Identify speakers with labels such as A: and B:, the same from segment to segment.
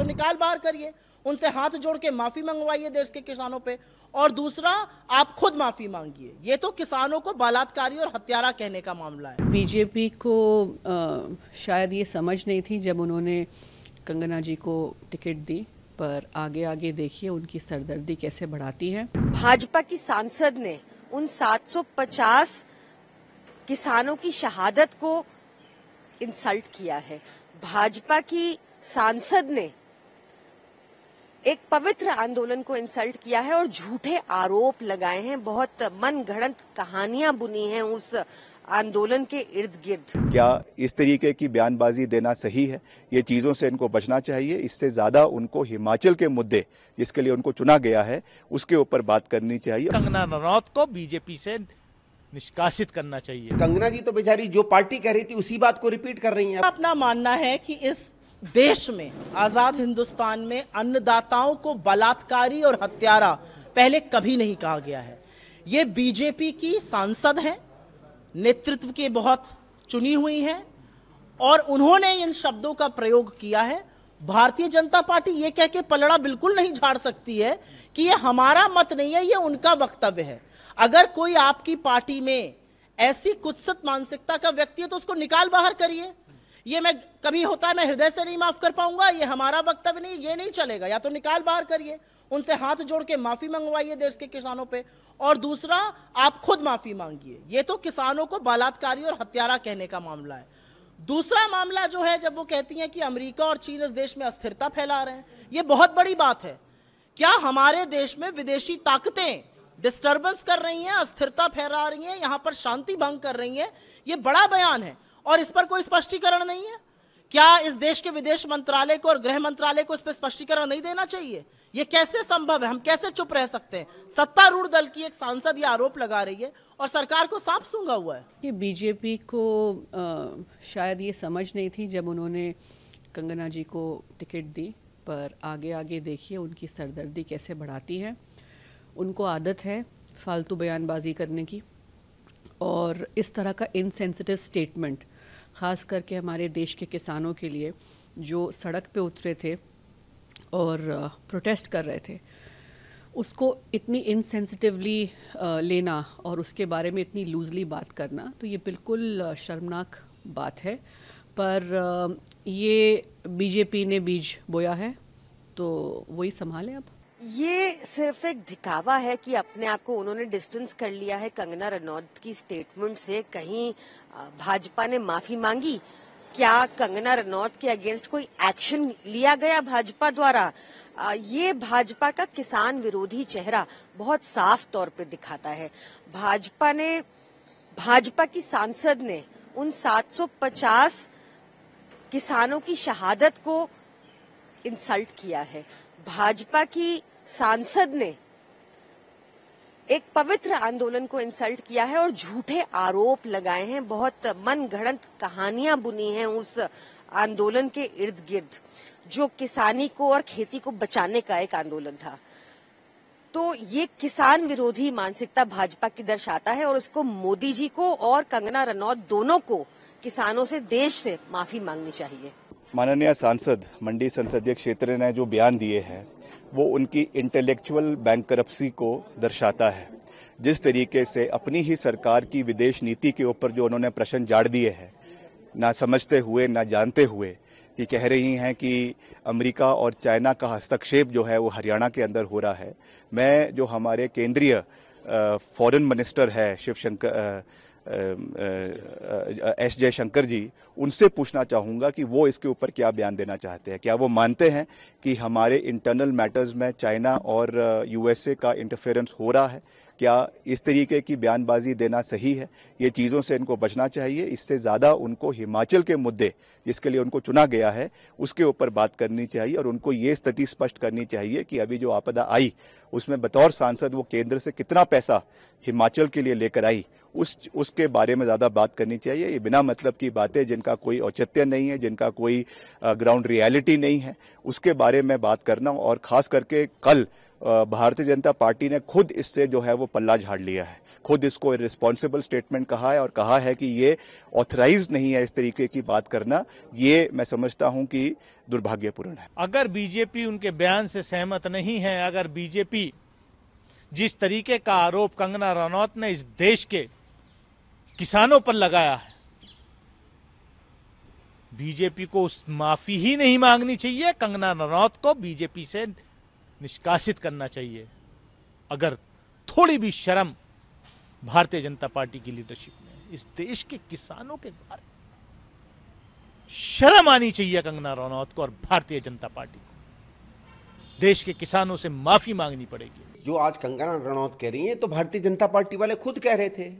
A: तो निकाल बाहर करिए, उनसे हाथ जोड़ के माफी मंगवाइए देश के किसानों पे, और दूसरा आप खुद माफी मांगिए। ये तो किसानों को बलात्कारी और हत्यारा कहने का मामला है।
B: बीजेपी को शायद ये समझ नहीं थी जब उन्होंने कंगना जी को टिकट दी, पर आगे आगे देखिए उनकी सरदर्दी कैसे बढ़ाती है।
C: भाजपा की सांसद ने उन 750 किसानों की शहादत को इंसल्ट किया है। भाजपा की सांसद ने एक पवित्र आंदोलन को इंसल्ट किया है और झूठे आरोप लगाए हैं, बहुत मनगढ़ंत कहानियां बुनी हैं उस आंदोलन के इर्द गिर्द।
D: क्या इस तरीके की बयानबाजी देना सही है? ये चीजों से इनको बचना चाहिए। इससे ज्यादा उनको हिमाचल के मुद्दे जिसके लिए उनको चुना गया है उसके ऊपर बात करनी चाहिए।
E: कंगना रनौत को बीजेपी से निष्कासित करना चाहिए।
F: कंगना जी तो बेचारी जो पार्टी कह रही थी उसी बात को रिपीट कर रही हैं।
A: अपना मानना है कि इस देश में, आजाद हिंदुस्तान में अन्नदाताओं को बलात्कारी और हत्यारा पहले कभी नहीं कहा गया है। ये बीजेपी की सांसद हैं, नेतृत्व की बहुत चुनी हुई हैं, और उन्होंने इन शब्दों का प्रयोग किया है। भारतीय जनता पार्टी ये कह के पलड़ा बिल्कुल नहीं झाड़ सकती है कि ये हमारा मत नहीं है, ये उनका वक्तव्य है। अगर कोई आपकी पार्टी में ऐसी कुत्सित मानसिकता का व्यक्ति है तो उसको निकाल बाहर करिए। ये मैं कभी होता है मैं हृदय से नहीं माफ कर पाऊंगा, ये हमारा वक्तव्य नहीं, ये नहीं चलेगा। या तो निकाल बाहर करिए, उनसे हाथ जोड़ के माफी मंगवाइए देश के किसानों पे, और दूसरा आप खुद माफी मांगिए। ये तो किसानों को बलात्कारी और हत्यारा कहने का मामला है। दूसरा मामला जो है, जब वो कहती हैं कि अमेरिका और चीन इस देश में अस्थिरता फैला रहे हैं, ये बहुत बड़ी बात है। क्या हमारे देश में विदेशी ताकतें डिस्टर्बेंस कर रही हैं, अस्थिरता फैला रही हैं, यहां पर शांति भंग कर रही हैं? ये बड़ा बयान है और इस पर कोई स्पष्टीकरण नहीं है। क्या इस देश के विदेश मंत्रालय को और गृह मंत्रालय को इस पर स्पष्टीकरण नहीं देना चाहिए? ये कैसे संभव है? हम कैसे चुप रह सकते हैं? सत्तारूढ़ दल की एक सांसद ये आरोप लगा रही है और सरकार को सांप सूंघा हुआ है।
B: कि बीजेपी को शायद ये समझ नहीं थी जब उन्होंने कंगना जी को टिकट दी, पर आगे आगे देखिए उनकी सरदर्दी कैसे बढ़ाती है। उनको आदत है फालतू बयानबाजी करने की, और इस तरह का इनसेंसिटिव स्टेटमेंट ख़ास करके हमारे देश के किसानों के लिए जो सड़क पे उतरे थे और प्रोटेस्ट कर रहे थे, उसको इतनी इनसेंसिटिवली लेना और उसके बारे में इतनी लूजली बात करना, तो ये बिल्कुल शर्मनाक बात है। पर ये बीजेपी ने बीज बोया है तो वही संभालें। अब
C: ये सिर्फ एक दिखावा है कि अपने आप को उन्होंने डिस्टेंस कर लिया है कंगना रनौत की स्टेटमेंट से। कहीं भाजपा ने माफी मांगी? क्या कंगना रनौत के अगेंस्ट कोई एक्शन लिया गया भाजपा द्वारा? ये भाजपा का किसान विरोधी चेहरा बहुत साफ तौर पे दिखाता है। भाजपा की सांसद ने उन 750 किसानों की शहादत को इंसल्ट किया है। भाजपा की सांसद ने एक पवित्र आंदोलन को इंसल्ट किया है और झूठे आरोप लगाए हैं, बहुत मनगढ़ंत कहानियां बुनी हैं उस आंदोलन के इर्द गिर्द, जो किसानी को और खेती को बचाने का एक आंदोलन था। तो ये किसान विरोधी मानसिकता भाजपा की दर्शाता है और इसको मोदी जी को और कंगना रनौत दोनों को किसानों से, देश से माफी मांगनी चाहिए।
D: माननीय सांसद मंडी संसदीय क्षेत्र ने जो बयान दिए हैं वो उनकी इंटेलेक्चुअल बैंकरप्सी को दर्शाता है। जिस तरीके से अपनी ही सरकार की विदेश नीति के ऊपर जो उन्होंने प्रश्न झाड़ दिए हैं, ना समझते हुए ना जानते हुए, कि कह रही हैं कि अमेरिका और चाइना का हस्तक्षेप जो है वो हरियाणा के अंदर हो रहा है। मैं जो हमारे केंद्रीय फॉरेन मिनिस्टर है एस जयशंकर जी, उनसे पूछना चाहूंगा कि वो इसके ऊपर क्या बयान देना चाहते हैं। क्या वो मानते हैं कि हमारे इंटरनल मैटर्स में चाइना और यूएसए का इंटरफेरेंस हो रहा है? क्या इस तरीके की बयानबाजी देना सही है? ये चीज़ों से इनको बचना चाहिए। इससे ज़्यादा उनको हिमाचल के मुद्दे जिसके लिए उनको चुना गया है उसके ऊपर बात करनी चाहिए, और उनको ये स्थिति स्पष्ट करनी चाहिए कि अभी जो आपदा आई उसमें बतौर सांसद वो केंद्र से कितना पैसा हिमाचल के लिए लेकर आई, उसके बारे में ज़्यादा बात करनी चाहिए। ये बिना मतलब की बातें जिनका कोई औचित्य नहीं है, जिनका कोई ग्राउंड रियलिटी नहीं है, उसके बारे में बात करना। और ख़ास करके कल भारतीय जनता पार्टी ने खुद इससे जो है वो पल्ला झाड़ लिया है। खुद इसको इररिस्पॉन्सिबल स्टेटमेंट कहा है और कहा है कि ये ऑथराइज्ड नहीं है इस तरीके की बात करना। ये मैं समझता हूं कि दुर्भाग्यपूर्ण है।
E: अगर बीजेपी उनके बयान से सहमत नहीं है, अगर बीजेपी जिस तरीके का आरोप कंगना रनौत ने इस देश के किसानों पर लगाया है, बीजेपी को उस माफी ही नहीं मांगनी चाहिए, कंगना रनौत को बीजेपी से निष्कासित करना चाहिए। अगर थोड़ी भी शर्म भारतीय जनता पार्टी की लीडरशिप में, इस देश के किसानों के बारे में शर्म आनी चाहिए कंगना रनौत को और भारतीय जनता पार्टी को। देश के किसानों से माफी मांगनी पड़ेगी।
F: जो आज कंगना रनौत कह रही हैं तो भारतीय जनता पार्टी वाले खुद कह रहे थे।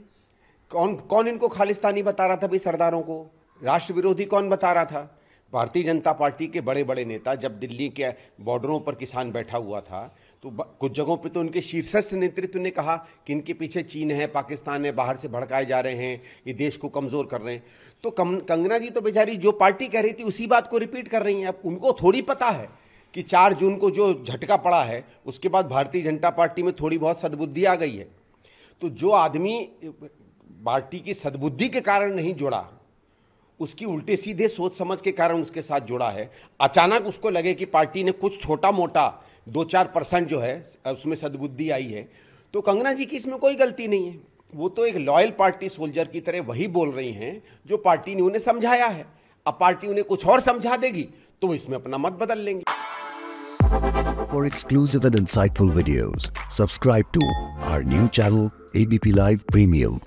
F: कौन इनको खालिस्तानी बता रहा था भाई? सरदारों को राष्ट्र विरोधी कौन बता रहा था? भारतीय जनता पार्टी के बड़े बड़े नेता। जब दिल्ली के बॉर्डरों पर किसान बैठा हुआ था तो कुछ जगहों पे तो उनके शीर्षस्थ नेतृत्व ने कहा कि इनके पीछे चीन है, पाकिस्तान है, बाहर से भड़काए जा रहे हैं, ये देश को कमजोर कर रहे हैं। तो कंगना जी तो बेचारी जो पार्टी कह रही थी उसी बात को रिपीट कर रही हैं। अब उनको थोड़ी पता है कि 4 जून को जो झटका पड़ा है उसके बाद भारतीय जनता पार्टी में थोड़ी बहुत सद्बुद्धि आ गई है। तो जो आदमी पार्टी की सद्बुद्धि के कारण नहीं जुड़ा, उसकी उल्टे सीधे सोच समझ के कारण उसके साथ जुड़ा है, अचानक उसको लगे कि पार्टी ने कुछ छोटा मोटा 2-4% जो है उसमें सद्बुद्धि आई है, तो कंगना जी की इसमें कोई गलती नहीं है। वो तो एक लॉयल पार्टी सोल्जर की तरह वही बोल रही हैं जो पार्टी ने उन्हें समझाया है। अब पार्टी उन्हें कुछ और समझा देगी तो वो इसमें अपना मत बदल लेंगे।
G: For exclusive and insightful videos, subscribe to our new channel ABP Live Premium.